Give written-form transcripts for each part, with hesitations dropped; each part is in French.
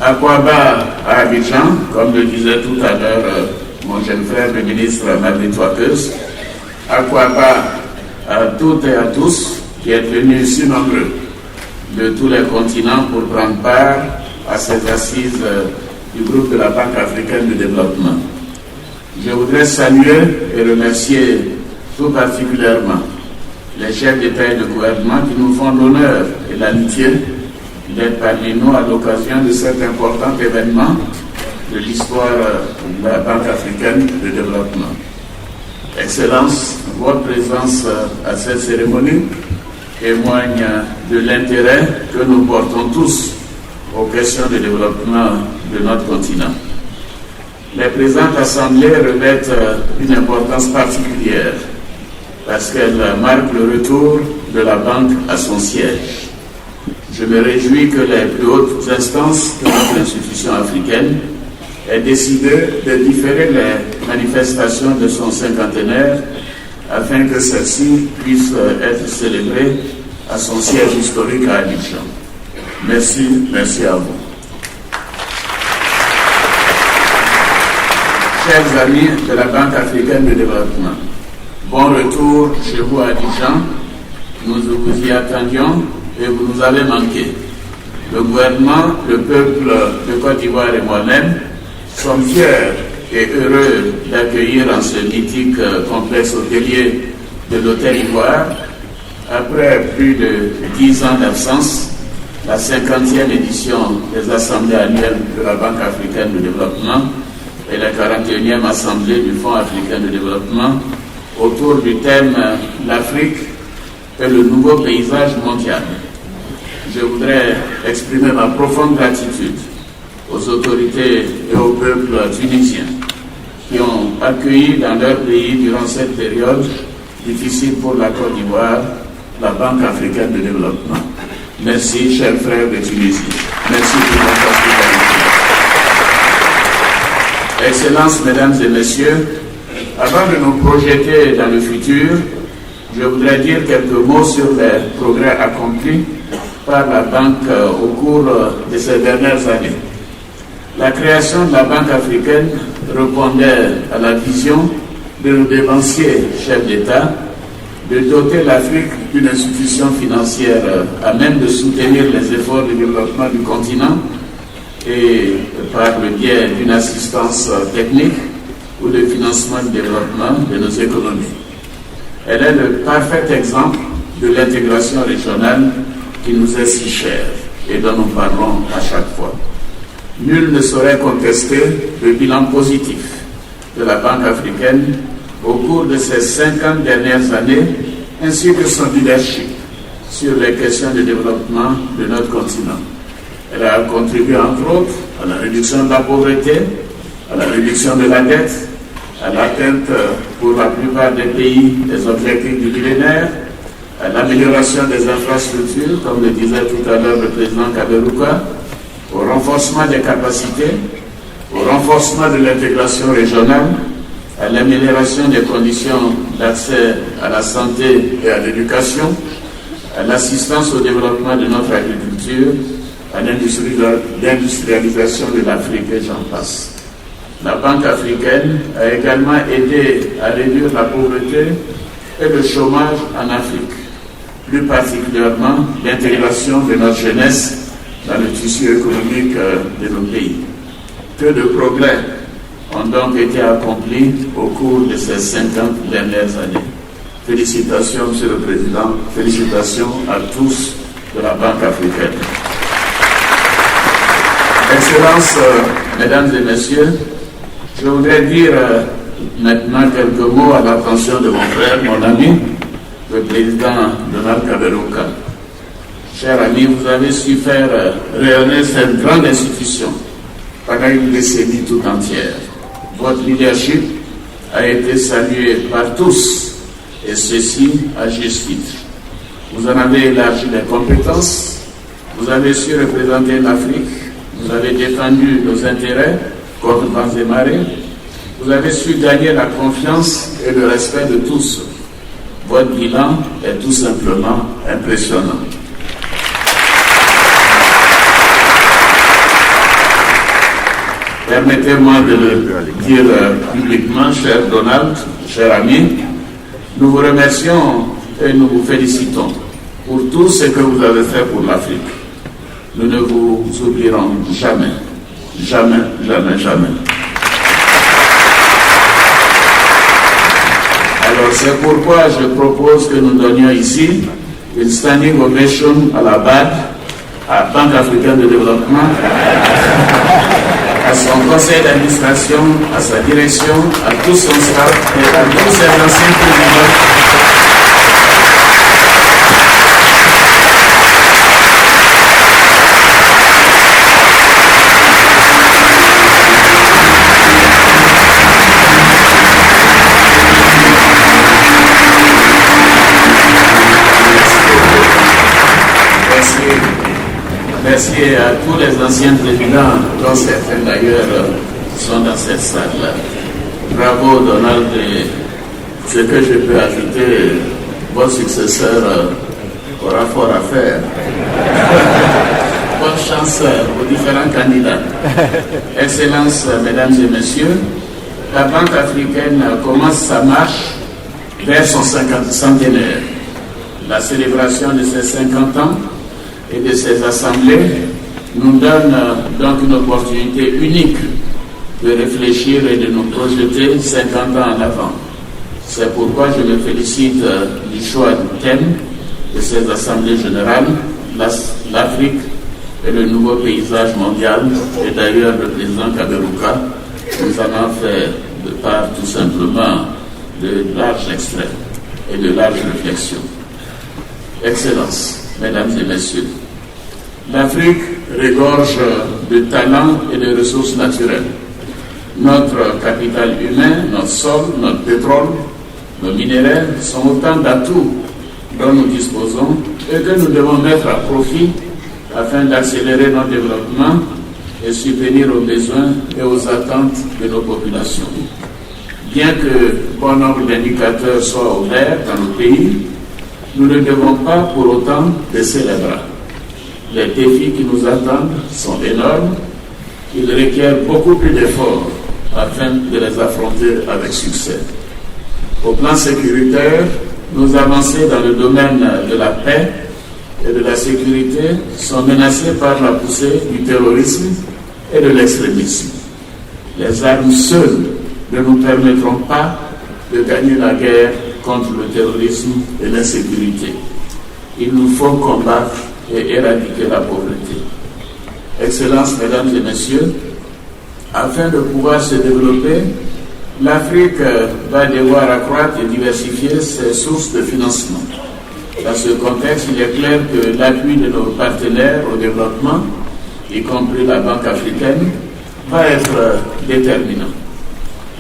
Aqaba à Abidjan, comme le disait tout à l'heure mon jeune frère, le ministre Mabry Touakeus. Aqaba à toutes et à tous qui êtes venus si nombreux de tous les continents pour prendre part à ces assises du groupe de la Banque africaine de développement. Je voudrais saluer et remercier tout particulièrement les chefs d'État et de gouvernement qui nous font l'honneur et l'amitié d'être parmi nous à l'occasion de cet important événement de l'histoire de la Banque africaine de développement. Excellence, votre présence à cette cérémonie témoigne de l'intérêt que nous portons tous aux questions de développement de notre continent. Les présentes assemblées revêtent une importance particulière parce qu'elles marquent le retour de la Banque à son siège. Je me réjouis que les plus hautes instances de notre institution africaine aient décidé de différer les manifestations de son cinquantenaire afin que celle-ci puisse être célébrée à son siège historique à Abidjan. Merci, merci à vous. Chers amis de la Banque africaine de développement, bon retour chez vous à Abidjan. Nous vous y attendions et vous nous avez manqué. Le gouvernement, le peuple de Côte d'Ivoire et moi-même sommes fiers et heureux d'accueillir en ce mythique complexe hôtelier de l'Hôtel Ivoire, après plus de 10 ans d'absence, la 50e édition des assemblées annuelles de la Banque africaine de développement et la 41e assemblée du Fonds africain de développement autour du thème « L'Afrique et le nouveau paysage mondial ». Je voudrais exprimer ma profonde gratitude aux autorités et au peuple tunisien qui ont accueilli dans leur pays durant cette période difficile pour la Côte d'Ivoire, la Banque africaine de développement. Merci, chers frères de Tunisie. Merci pour votre hospitalité. Excellences, mesdames et messieurs, avant de nous projeter dans le futur, je voudrais dire quelques mots sur les progrès accomplis par la Banque au cours de ces dernières années. La création de la Banque africaine répondait à la vision de nos dévanciers chefs d'État de doter l'Afrique d'une institution financière à même de soutenir les efforts de développement du continent et par le biais d'une assistance technique ou de financement du développement de nos économies. Elle est le parfait exemple de l'intégration régionale qui nous est si chère et dont nous parlons à chaque fois. Nul ne saurait contester le bilan positif de la Banque africaine au cours de ces 50 dernières années, ainsi que son leadership sur les questions de développement de notre continent. Elle a contribué entre autres à la réduction de la pauvreté, à la réduction de la dette, à l'atteinte pour la plupart des pays des objectifs du millénaire, à l'amélioration des infrastructures, comme le disait tout à l'heure le président Kaberuka, au renforcement des capacités, au renforcement de l'intégration régionale, à l'amélioration des conditions d'accès à la santé et à l'éducation, à l'assistance au développement de notre agriculture, à l'industrialisation de l'Afrique et j'en passe. La Banque africaine a également aidé à réduire la pauvreté et le chômage en Afrique, plus particulièrement l'intégration de notre jeunesse dans le tissu économique de nos pays. Que de progrès ont donc été accomplis au cours de ces 50 dernières années. Félicitations, Monsieur le Président, félicitations à tous de la Banque africaine. Excellences, Mesdames et Messieurs, je voudrais dire maintenant quelques mots à l'attention de mon frère, mon ami, le président Donald Kaberuka. Cher ami, vous avez su faire rayonner cette grande institution pendant une décennie tout entière. Votre leadership a été salué par tous, et ceci à juste titre. Vous en avez élargi les compétences, vous avez su représenter l'Afrique, vous avez défendu nos intérêts contre vents et marées, vous avez su gagner la confiance et le respect de tous. Votre bilan est tout simplement impressionnant. Permettez-moi de le dire publiquement, cher Donald, cher ami, nous vous remercions et nous vous félicitons pour tout ce que vous avez fait pour l'Afrique. Nous ne vous oublierons jamais, jamais, jamais, jamais. Alors c'est pourquoi je propose que nous donnions ici une standing ovation à la BAD, à la Banque africaine de développement, à son conseil d'administration, à sa direction, à tout son staff et à tous ses anciens présidents. Merci à tous les anciens présidents, dont certains d'ailleurs sont dans cette salle-là. Bravo Donald, et ce que je peux ajouter, votre successeur aura fort à faire. Bonne chance aux différents candidats. Excellences, mesdames et messieurs, la Banque africaine commence sa marche vers son 50e centenaire. La célébration de ses 50 ans et de ces assemblées nous donne donc une opportunité unique de réfléchir et de nous projeter 50 ans en avant. C'est pourquoi je me félicite du choix du thème de ces assemblées générales, l'Afrique et le nouveau paysage mondial, et d'ailleurs le président Kaberuka nous en a fait de part tout simplement de larges extraits et de larges réflexions. Excellences, mesdames et messieurs, l'Afrique regorge de talents et de ressources naturelles. Notre capital humain, notre sol, notre pétrole, nos minéraux sont autant d'atouts dont nous disposons et que nous devons mettre à profit afin d'accélérer notre développement et subvenir aux besoins et aux attentes de nos populations. Bien que bon nombre d'indicateurs soient au vert dans nos pays, nous ne devons pas pour autant baisser les bras. Les défis qui nous attendent sont énormes. Ils requièrent beaucoup plus d'efforts afin de les affronter avec succès. Au plan sécuritaire, nos avancées dans le domaine de la paix et de la sécurité sont menacées par la poussée du terrorisme et de l'extrémisme. Les armes seules ne nous permettront pas de gagner la guerre contre le terrorisme et l'insécurité. Il nous faut combattre et éradiquer la pauvreté. Excellences, mesdames et messieurs, afin de pouvoir se développer, l'Afrique va devoir accroître et diversifier ses sources de financement. Dans ce contexte, il est clair que l'appui de nos partenaires au développement, y compris la Banque africaine, va être déterminant.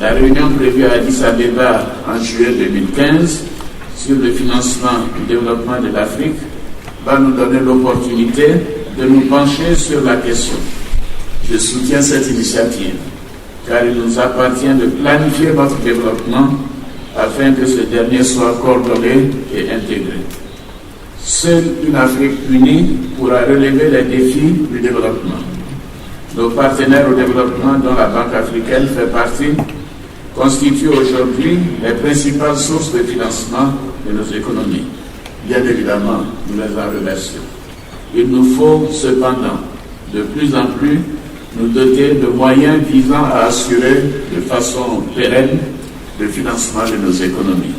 La réunion prévue à Addis Abeba en juillet 2015 sur le financement du développement de l'Afrique va nous donner l'opportunité de nous pencher sur la question. Je soutiens cette initiative, car il nous appartient de planifier notre développement afin que ce dernier soit coordonné et intégré. Seule une Afrique unie pourra relever les défis du développement. Nos partenaires au développement, dont la Banque africaine fait partie, constituent aujourd'hui les principales sources de financement de nos économies. Bien évidemment, nous les en remercions. Il nous faut cependant de plus en plus nous doter de moyens visant à assurer de façon pérenne le financement de nos économies.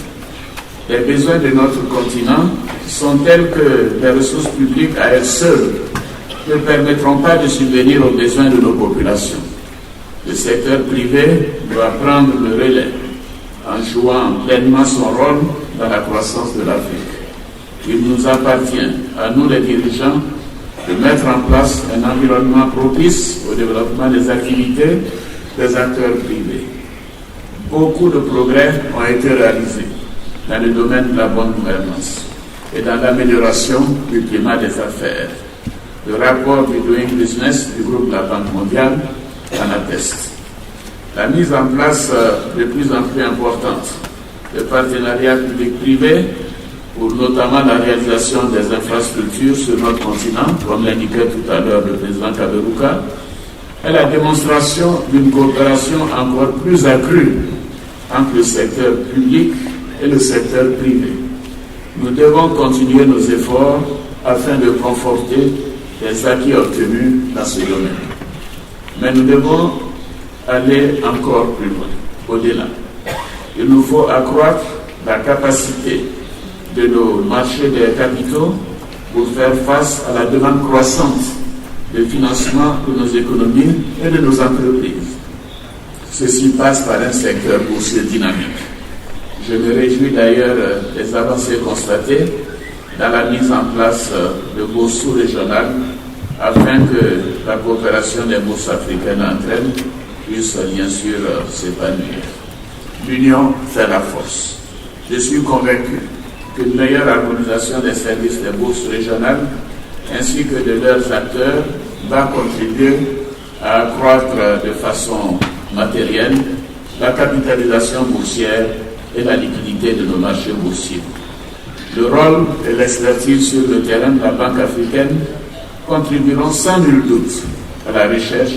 Les besoins de notre continent sont tels que les ressources publiques à elles seules ne permettront pas de subvenir aux besoins de nos populations. Le secteur privé doit prendre le relais en jouant pleinement son rôle dans la croissance de l'Afrique. Il nous appartient, à nous les dirigeants, de mettre en place un environnement propice au développement des activités des acteurs privés. Beaucoup de progrès ont été réalisés dans le domaine de la bonne gouvernance et dans l'amélioration du climat des affaires. Le rapport du Doing Business du groupe de la Banque mondiale en atteste. La mise en place de plus en plus importante de partenariats publics-privés pour notamment la réalisation des infrastructures sur notre continent, comme l'indiquait tout à l'heure le président Kaberuka, est la démonstration d'une coopération encore plus accrue entre le secteur public et le secteur privé. Nous devons continuer nos efforts afin de conforter les acquis obtenus dans ce domaine. Mais nous devons aller encore plus loin, au-delà. Il nous faut accroître la capacité de nos marchés des capitaux pour faire face à la demande croissante de financement de nos économies et de nos entreprises. Ceci passe par un secteur boursier dynamique. Je me réjouis d'ailleurs des avancées constatées dans la mise en place de bourses sous-régionales afin que la coopération des bourses africaines entre elles puisse bien sûr s'épanouir. L'union fait la force. Je suis convaincu qu'une meilleure harmonisation des services des bourses régionales ainsi que de leurs acteurs va contribuer à accroître de façon matérielle la capitalisation boursière et la liquidité de nos marchés boursiers. Le rôle et l'expertise sur le terrain de la Banque africaine contribueront sans nul doute à la recherche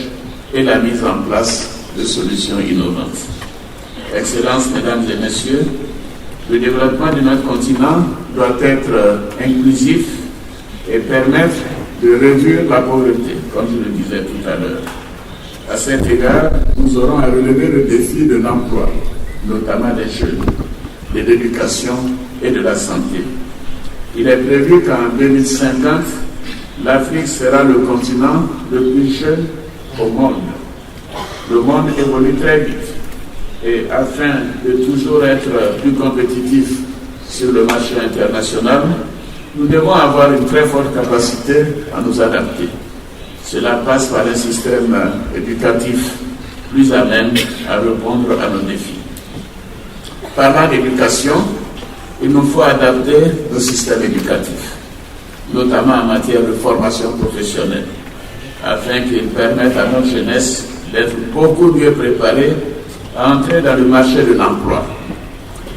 et la mise en place de solutions innovantes. Excellences, Mesdames et Messieurs, le développement de notre continent doit être inclusif et permettre de réduire la pauvreté, comme je le disais tout à l'heure. À cet égard, nous aurons à relever le défi de l'emploi, notamment des jeunes, de l'éducation et de la santé. Il est prévu qu'en 2050, l'Afrique sera le continent le plus jeune au monde. Le monde évolue très vite et afin de toujours être plus compétitif sur le marché international, nous devons avoir une très forte capacité à nous adapter. Cela passe par un système éducatif plus à même à répondre à nos défis. Parlant d'éducation, il nous faut adapter nos systèmes éducatifs, notamment en matière de formation professionnelle, afin qu'ils permettent à notre jeunesse d'être beaucoup mieux préparée à entrer dans le marché de l'emploi.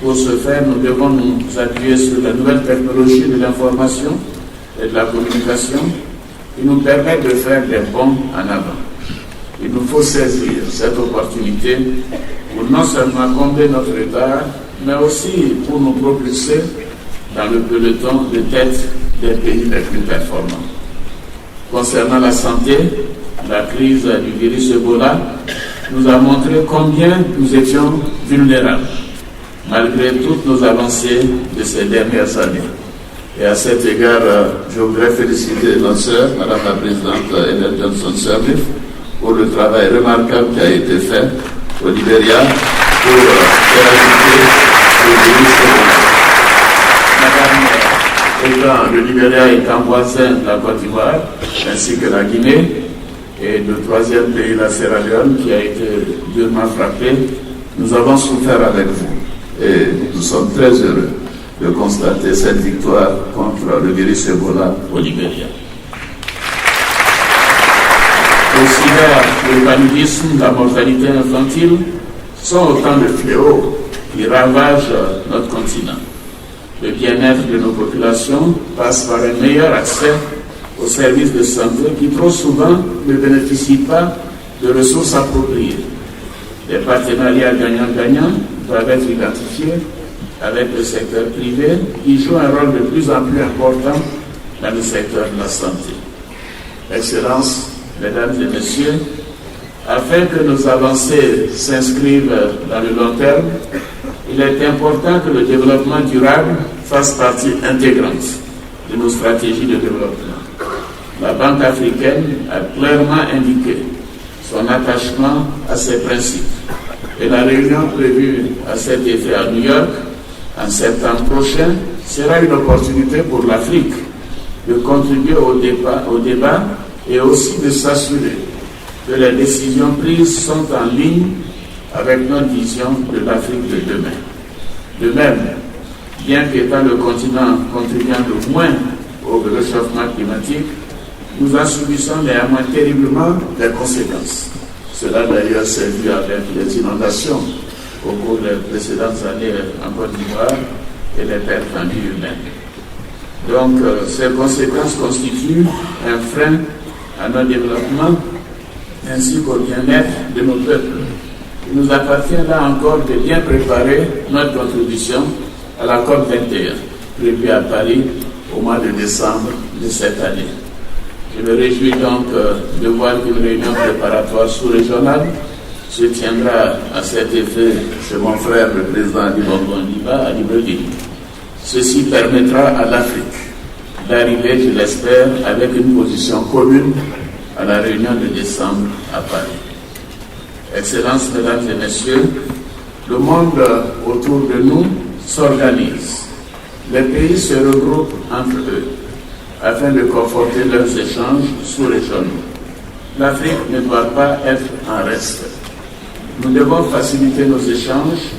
Pour ce faire, nous devons nous appuyer sur la nouvelle technologie de l'information et de la communication qui nous permettent de faire des bonds en avant. Il nous faut saisir cette opportunité pour non seulement combler notre retard, mais aussi pour nous propulser dans le peloton de tête des pays les plus performants. Concernant la santé, la crise du virus Ebola nous a montré combien nous étions vulnérables, malgré toutes nos avancées de ces dernières années. Et à cet égard, je voudrais féliciter notre sœur, Madame la Présidente Ellen Johnson-Sirleaf, pour le travail remarquable qui a été fait au Libéria pour éradiquer le virus Ebola. Madame, le Libéria étant voisin de la Côte d'Ivoire, ainsi que la Guinée, et le troisième pays, la Sierra Leone, qui a été durement frappé, nous avons souffert avec vous. Et nous sommes très heureux de constater cette victoire contre le virus Ebola au Libéria. Aussi là, le paludisme, la mortalité infantile sont autant de fléaux qui ravagent notre continent. Le bien-être de nos populations passe par un meilleur accès aux services de santé qui trop souvent ne bénéficient pas de ressources appropriées. Des partenariats gagnant-gagnant doivent être identifiés avec le secteur privé qui joue un rôle de plus en plus important dans le secteur de la santé. Excellences, Mesdames et Messieurs, afin que nos avancées s'inscrivent dans le long terme, il est important que le développement durable fasse partie intégrante de nos stratégies de développement. La Banque africaine a clairement indiqué son attachement à ces principes. Et la réunion prévue à cet effet à New York en septembre prochain sera une opportunité pour l'Afrique de contribuer au débat et aussi de s'assurer que les décisions prises sont en ligne avec notre vision de l'Afrique de demain. De même, bien qu'étant le continent contribuant le moins au réchauffement climatique, nous en subissons néanmoins terriblement les conséquences. Cela d'ailleurs s'est vu avec les inondations au cours des précédentes années en Côte d'Ivoire et les pertes en vie humaine. Donc ces conséquences constituent un frein à notre développement ainsi qu'au bien-être de nos peuples. Il nous appartient là encore de bien préparer notre contribution à la COP 21, prévue à Paris au mois de décembre de cette année. Je me réjouis donc de voir qu'une réunion préparatoire sous-régionale se tiendra à cet effet chez mon frère le président Ali Bongo Ondimba à Libreville. Ceci permettra à l'Afrique d'arriver, je l'espère, avec une position commune à la réunion de décembre à Paris. Excellences, Mesdames et Messieurs, le monde autour de nous s'organise. Les pays se regroupent entre eux afin de conforter leurs échanges sous-régionaux. L'Afrique ne doit pas être en reste. Nous devons faciliter nos échanges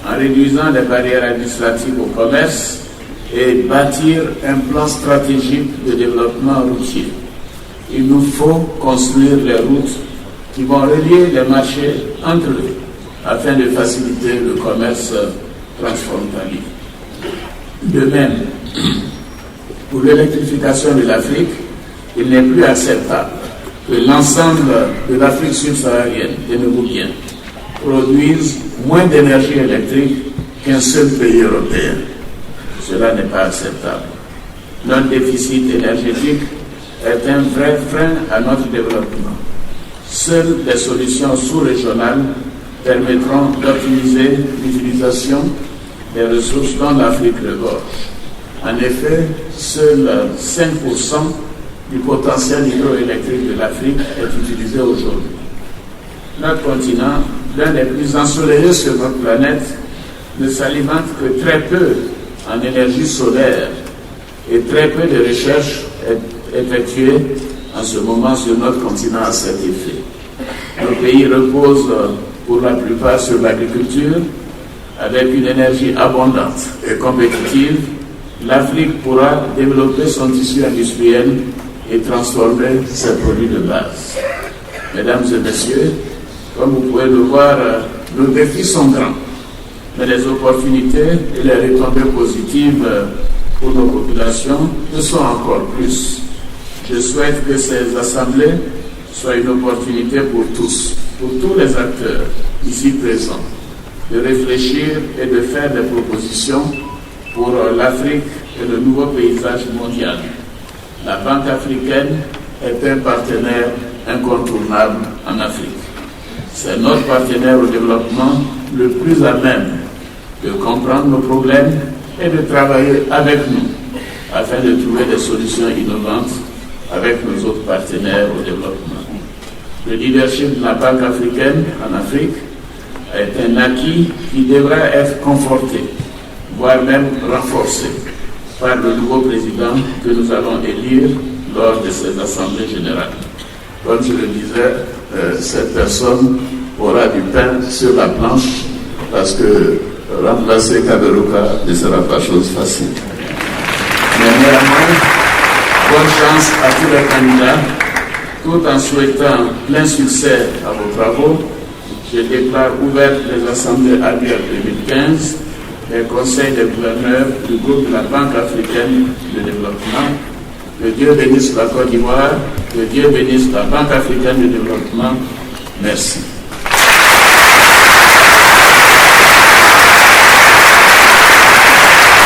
en réduisant les barrières administratives au commerce et bâtir un plan stratégique de développement routier. Il nous faut construire les routes qui vont relier les marchés entre eux afin de faciliter le commerce transfrontalier. De même, pour l'électrification de l'Afrique, il n'est plus acceptable que l'ensemble de l'Afrique subsaharienne, tenez-vous bien, produise moins d'énergie électrique qu'un seul pays européen. Cela n'est pas acceptable. Notre déficit énergétique est un vrai frein à notre développement. Seules des solutions sous-régionales permettront d'optimiser l'utilisation des ressources dont l'Afrique regorge. En effet, seul 5% du potentiel hydroélectrique de l'Afrique est utilisé aujourd'hui. Notre continent, l'un des plus ensoleillés sur notre planète, ne s'alimente que très peu en énergie solaire et très peu de recherches effectuées en ce moment sur notre continent à cet effet. Nos pays reposent pour la plupart sur l'agriculture. Avec une énergie abondante et compétitive, l'Afrique pourra développer son tissu industriel et transformer ses produits de base. Mesdames et messieurs, comme vous pouvez le voir, nos défis sont grands, mais les opportunités et les retombées positives pour nos populations le sont encore plus. Je souhaite que ces assemblées soient une opportunité pour tous les acteurs ici présents, de réfléchir et de faire des propositions pour l'Afrique et le nouveau paysage mondial. La Banque africaine est un partenaire incontournable en Afrique. C'est notre partenaire au développement le plus à même de comprendre nos problèmes et de travailler avec nous afin de trouver des solutions innovantes avec nos autres partenaires au développement. Le leadership de la Banque africaine en Afrique est un acquis qui devra être conforté, voire même renforcé, par le nouveau président que nous allons élire lors de ces assemblées générales. Comme je le disais, cette personne aura du pain sur la planche parce que remplacer Kaberuka ne sera pas chose facile. Mais néanmoins, bonne chance à tous les candidats, tout en souhaitant plein succès à vos travaux. Je déclare ouvertes les assemblées annuelles 2015, les conseils des gouverneurs du groupe de la Banque africaine de développement. Que Dieu bénisse la Côte d'Ivoire, que Dieu bénisse la Banque africaine de développement. Merci.